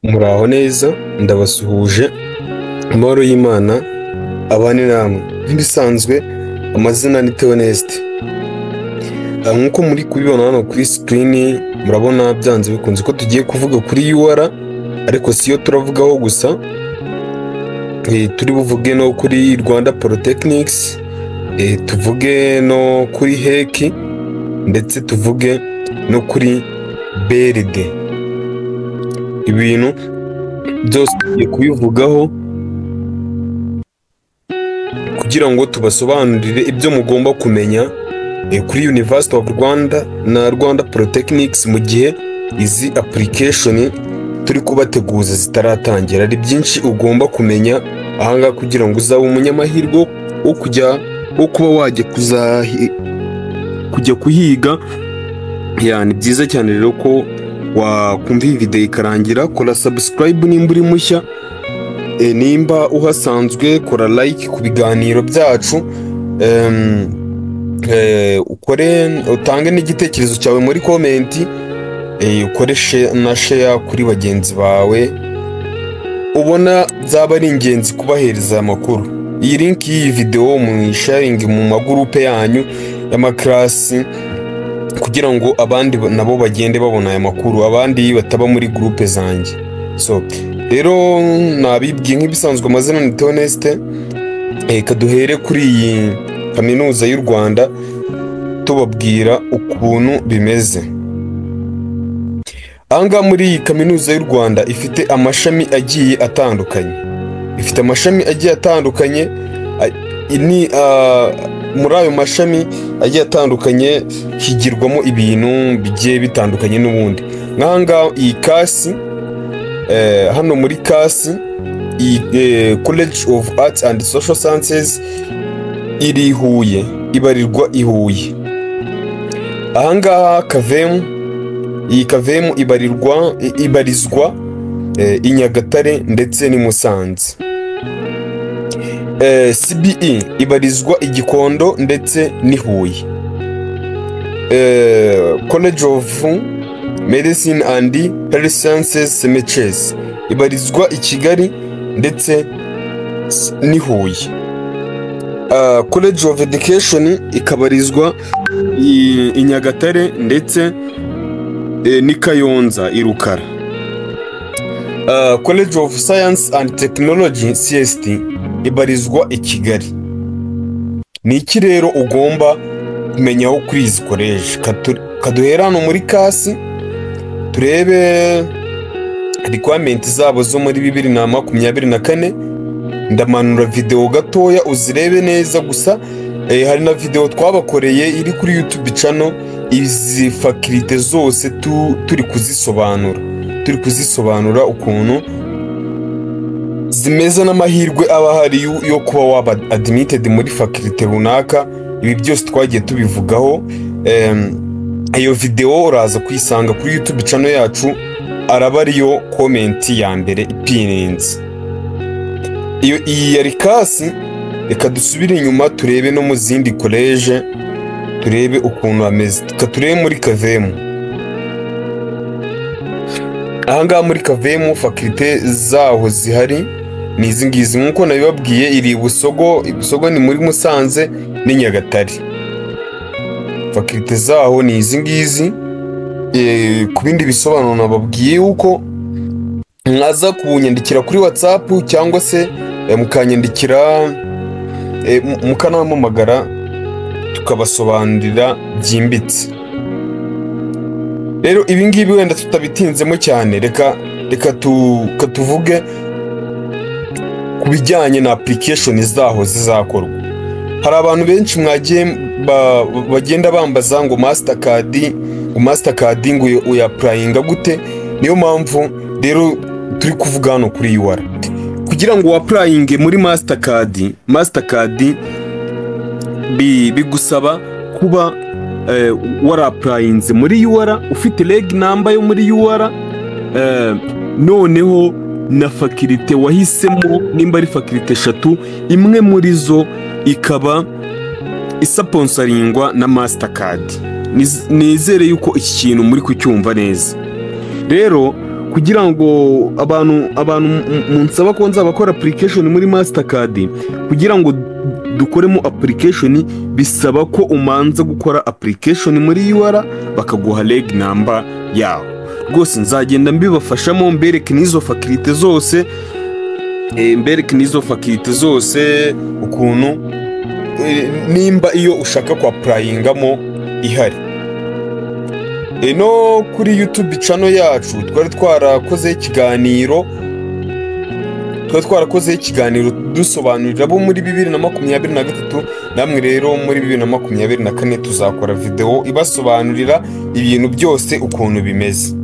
Muraho neza ndabasuhuje amahoro y'Imana abane namwe. Nk'ibisanzwe amazina ni Theoneste. Nk'uko muri kubibona hano kuri screen murabona byanze bikunze ko tugiye kuvuga kuri UR, ariko siyo turavugaho gusa, turi buvuge no kuri Rwanda Polytechnics, tuvuge no kuri HEC, ndetse tuvuge no kuri BRD. Ibintu byose tugiye kubivugaho kugira ngo tubasobanurire ibyo mugomba kumenya kuri University of Rwanda na Rwanda Polytechnics mu gihe izi application turi kubateguza zitaratangira. Ari byinshi ugomba kumenya ahangaha kugira ngo uzabe umunyamahirwe wo kuba wajya kujya kuhiga. Ni byiza cyane rero ko wakumva iyi video ikarangira. Kora subscribe nimba uri mushya, nimba uhasanzwe kora like ku biganiro byacu, utange n'igitekerezo cyawe muri comment, ukoreshe na share kuri bagenzi bawe ubona byaba ari ingenzi kubahereza amakuru. Iyi link y'iyi video mu sharing mu magurupe yanyu y'amaklasi kugira ngo abandi nabo bagende babona aya makuru, abandi bataba muri groupe zanjye. Rero nabibwiye nk'ibisanzwe amazina ni Theoneste. Kaduhere kuri iyi kaminuza y'u Rwanda tubabwira ukuntu bimeze. Ahangaha muri iyi kaminuza y'u Rwanda ifite amashami agiye atandukanye, muri ayo mashami agiye atandukanye higirwamo ibintu bigiye bitandukanye n'ubundi. Nk'ahangaha iyi kasi, hano muri kasi College of Arts and Social Sciences iri i Huye, ibarirwa i Huye. Ahangaha iyi Kavemu ibarizwa i Nyagatare ndetse n'i Musanze. CBE ibarizwa i Gikondo ndetse n'i Huye. College of Medicine and Health Sciences CMHS ibarizwa i Kigali ndetse n'i Huye. College of Education ikabarizwa i Nyagatare ndetse n'i Kayonza i Rukara. College of Science and Technology CST ibarizwa i Kigali. Ni iki rero ugomba kumenyaho kuri izi college? Kaduhera hano muri kasi turebe requirement zabo zo muri 2024. Ndamanura video gatoya uzirebe neza gusa. Hari na video twabakoreye iri kuri YouTube channel, izi faculty zose turi kuzisobanura ukuntu zimeze n'amahirwe aba hari yo kuba waba admitted muri faculty runaka. Ibi byose twagiye tubivugaho. Iyo video uraza kuyisanga kuri YouTube channel yacu, araba ariyo comment ya mbere ipininze. Iyi yari kasi. Reka dusubire inyuma turebe no mu zindi college, turebe ukuntu ameze. Turebe muri Kavemu. Ahangaha muri Kavemu faculty zaho zihari ni izi ngizi nk'uko nabibabwiye. Iri Busogo ni muri Musanze ni Nyagatare. Faculty zaho ni izi ngizi. Ku bindi bisobanuro nababwiye uko mwaza kunyandikira kuri WhatsApp cyangwa se mukanyandikira mukanamamagara tukabasobanurira byimbitse. Rero ibi ngibi wenda tutabitinzemo cyane, reka tuvuge ku bijyanye na application zaho zizakorwa. Hari abantu benshi bagenda bambaza ngo Mastercard ngo uyapplyinga gute. Niyo mpamvu rero turi kuvuga hano kuri UR. Kugira ngo uapplyinge muri Mastercard bigusaba kuba warapplyinze muri UR, ufite reg number yo muri UR, noneho na faculty wahisemo nimba ari faculty 3, imwe muri zo ikaba isponsoringwa na Mastercard. Nizere yuko iki kintu muri kucyumva neza. Rero kugira ngo abantu munsaba ko nzabakora application muri Mastercard, kugira ngo dukoremo application bisaba ko umanza gukora application muri UR bakaguha reg number yaho. Rwose nzagenda mbibafashamo, mbereke n'izo faculty zose ukuntu nimba iyo ushaka kwa applyingamo ihari. No kuri YouTube channel yacu twari twarakoze ikiganiro dusobanurira bo muri 2023, namwe rero muri 2024 tuzakora video ibasobanurira ibintu byose ukuntu bimeze.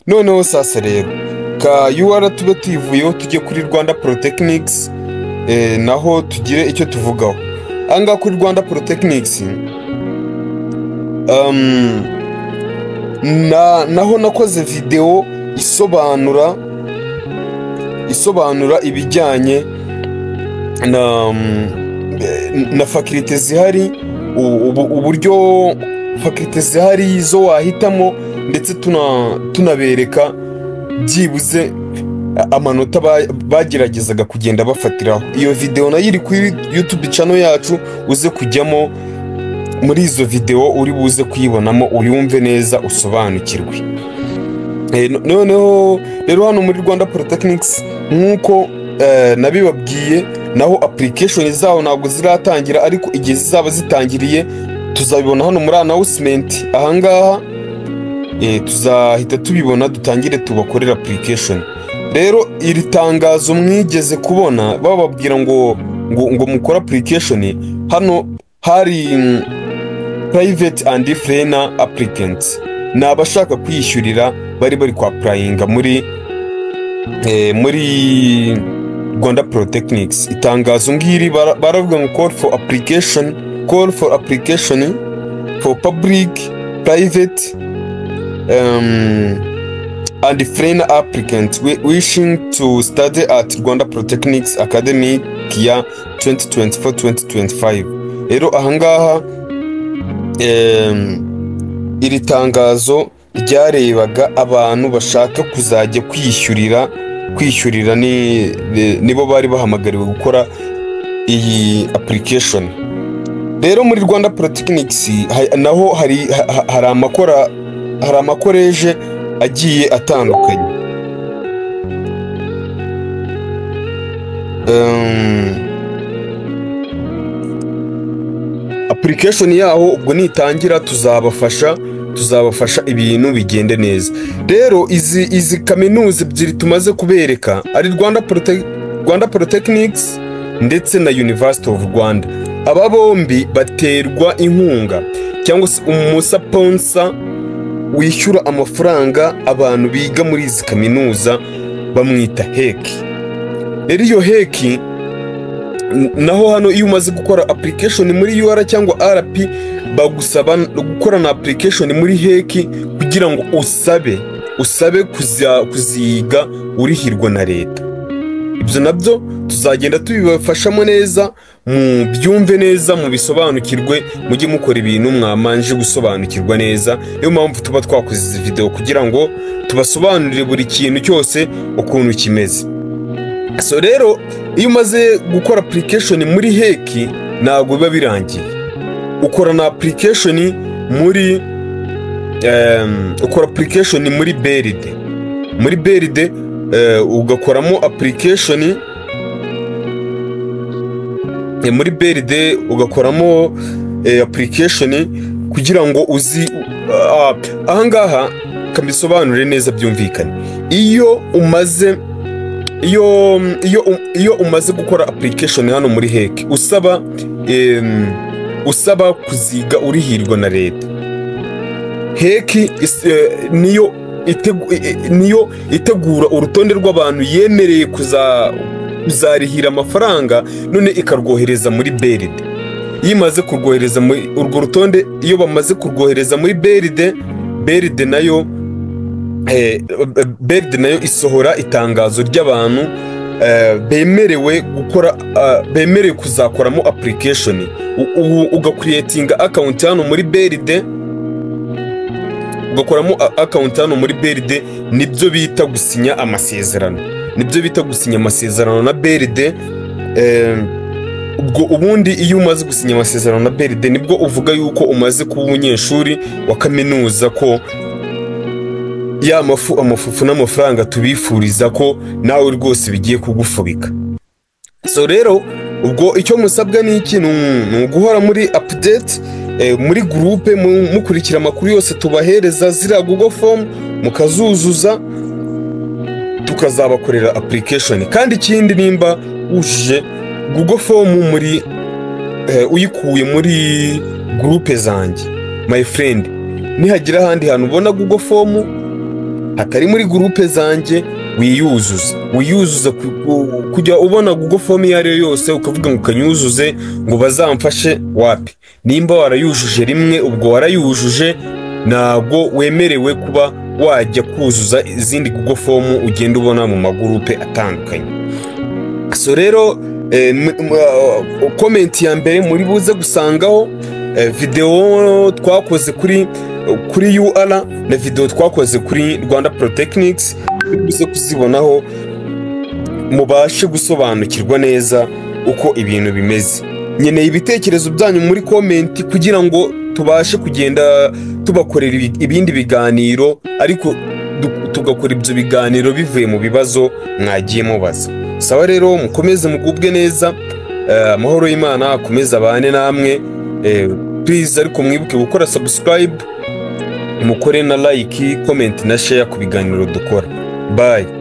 Noneho sasa rero ka UR tube tuyivuyeho tujye kuri Rwanda Polytechnics, naho tugire icyo tuvugaho. Anga kuri Rwanda Polytechnics naho nakoze video isobanura ibijyanye na faculty zihari, uburyo faculty zihari zo wahitamo, ndetse tunabereka byibuze amanota bageragezaga kugenda bafatiraho. Iyo video nayo iri kuri YouTube channel yacu, uze kujyamo muri izo video uri buze kuyibonamo uyumve neza usobanukirwe. Noneho rero hano muri Rwanda Polytechnics nkuko nabibabwiye, naho application zaho ntabwo ziratangira, ariko igihe zizaba zitangiriye tuzabibona hano muri announcement. Ahangaha tuzahita tubibona, dutangire tubakorera application. Rero iri tangazo mwigeze kubona bababwira ngo mukora application, hano hari private and freelance applicants, nabashaka kwiyishyurira bari kwa applyinga muri Rwanda Polytechnics. Itangazo ngiri baravuga ngo call for application for public, private and freelance applicants wishing to study at Rwanda Polytechnics academic year 2024-2025. Rero ahangaha iri tangazo ryarebaga abantu bashaka kuzajya kwishyurira nibo bari bahamagariwe gukora iyi application. Rero muri Rwanda Polytechnics naho hari amakoreje agiye atandukanye. Application yaho ubwo nitangira tuzabafasha ibintu bigende neza. Rero izi kaminuza ebyiri tumaze kubereka ari Rwanda Polytechnics ndetse na University of Rwanda. Aba bombi baterwa inkunga cyangwa se umusaponsa wishyura amafaranga abantu biga muri izi kaminuza, bamwita heki. Rero iyo heki naho hano iyo umaze gukora application muri UR cyangwa RP bagusaba gukora na application muri heki kugira ngo usabe kuziga urihirwa na leta. Ibyo nabyo tuzagenda tubibafashamo neza, mu byumve neza, mu bisobanukirwe, mujye mukora ibintu mwamanje gusobanukirwa neza. Niyo mpamvu tuba twakoze izi video kugira ngo tubasobanurire buri kintu cyose ukuntu kimeze. So rero iyo umaze gukora application muri heki ntabwo biba birangiye, ukora na application muri BERD ugakoramo application muri BERD kugira ngo ahangaha kamisobanure neza byumvikane. Iyo umaze gukora application hano muri heki usaba kuziga urihirwa na leta, heki niyo itegura urutonde rw'abantu yemereye kuzarihira amafaranga, none ikarwohereza muri BERD. Iyo imaze kurwohereza muri urwo rutonde, iyo bamaze kurwohereza muri BERD nayo isohora itangazo ry'abantu bemerewe kuzakoramo application. Ugakreatinga account hano muri BERD, ugakoramo account hano muri BRD, nibyo bita gusinya amasezerano, na BRD. Ubwo ubundi iyo umaze gusinya amasezerano na BRD nibwo uvuga yuko umaze kuba umunyeshuri wa kaminuza, ko ya amafufu n'amafaranga tubifuriza ko nawe rwose bigiye kugufubika. So rero ubwo icyo musabwa ni iki? Ni uguhora muri update, muri groupe mukurikira amakuru yose tubahereza, ziriya Google Form mukazuzuza, tukazabakorera application. Kandi ikindi, nimba wujuje Google Form muri uyikuye muri groupe zanjye, my friend, nihagira ahandi hantu ubona Google Form hatari muri groupe zanjye, wiyuzuza kujya ubona Google Form iyo ari yo yose ukavuga ngo ukanyuzuze ngo bazamfashe, wapi. Nimba warayujuje rimwe, ubwo warayujuje, ntabwo wemerewe kuba wajya kuzuza izindi Google Form ugenda ubona mu magroupe atandukanye. So rero comment ya mbere muri buze gusangaho video twakoze kuri UR na video twakoze kuri Rwanda Polytechnics, buze kuzibonaho mubashe gusobanukirwa neza uko ibintu bimeze. Nkeneye ibitekerezo byanyu muri comment kugira ngo tubashe kugenda tubakorera ibindi biganiro, ariko tugakora ibyo biganiro bivuye mu bibazo mwagiye mubaza. Sawa rero, mukomeze mugubwe neza, amahoro y'Imana akomeze abane namwe. Please ariko mwibuke gukora subscribe, mukore na like, comment na share ku biganiro dukora. Bye.